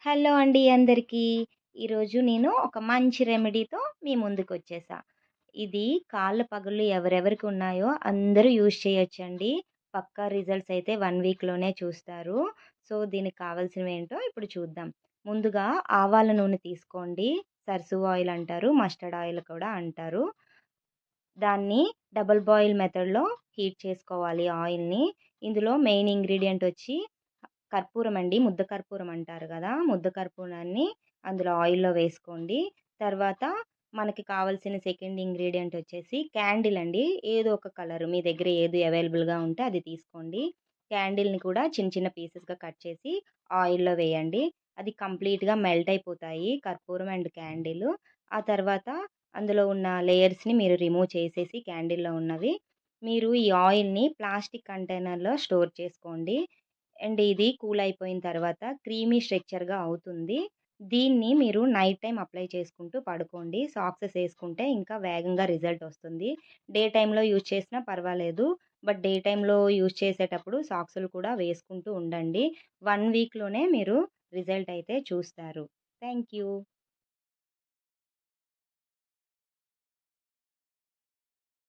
Hello అండి అందరికీ. ఈరోజు నేను ఒక మంచి రెమెడీతో మీ ముందుకొచ్చేసా. ఇది కాళ్ళ పగుళ్ళు ఎవరెవరికి ఉన్నాయో అందరూ యూజ్ చేయొచ్చండి. పక్కా రిజల్ట్స్ అయితే 1 వీక్‌లోనే చూస్తారు. సో, దీనికి కావాల్సినవేంటో ఇప్పుడు చూద్దాం. ముందుగా ఆవాల నూనె తీసుకోండి. సర్సు ఆయిల్ అంటారు. మస్టర్డ్ ఆయిల్ కూడా అంటారు. దాన్ని డబుల్ బాయిల్ మెథడ్‌లో హీట్ చేసుకోవాలి ఆయిల్‌ని. ఇందులో మెయిన్ ఇంగ్రీడియెంట్ వచ్చి కర్పూరం అండి. ముద్ద కర్పూరం అంటారు గదా! ముద్ద కర్పూరాన్ని అందులో ఆయిల్‌లో వేసుకోండి. తర్వాత మనకి కావాల్సిన సెకండ్ ఇంగ్రీడియెంట్ వచ్చేసి క్యాండిల్ అండి. ఏదో ఒక కలర్ మీ దగ్గర ఏది అవైలబుల్‌గా ఉంటే అది తీసుకోండి. క్యాండిల్‌ని కూడా చిన్న చిన్న పీసెస్‌గా కట్ చేసి ఆయిల్‌లో వేయండి. అది కంప్లీట్‌గా మెల్ట్ అయిపోతాయి కర్పూరం అండ్ క్యాండిల్. ఆ తర్వాత అందులో ఉన్న లేయర్స్‌ని మీరు రిమూవ్ చేసేసి క్యాండిల్‌లో ఉన్నవి. మీరు ఈ ఆయిల్‌ని ప్లాస్టిక్ కంటైనర్‌లో స్టోర్ చేసుకోండి. అండ్ ఇది కూల్ అయిపోయిన తర్వాత క్రీమీ స్ట్రక్చర్‌గా అవుతుంది. దీన్ని మీరు నైట్ టైమ్ అప్లై చేసుకుంటూ పడుకోండి. సాక్సెస్ ఏసుకుంటే ఇంకా వేగంగా రిజల్ట్ వస్తుంది. డే టైమ్‌లో యూజ్ చేసినా పర్వాలేదు. బట్ డే టైమ్‌లో యూజ్ చేసేటప్పుడు సాక్సులు కూడా వేసుకుంటూ ఉండండి. 1 వీక్‌లోనే మీరు రిజల్ట్ అయితే చూస్తారు. Thank you.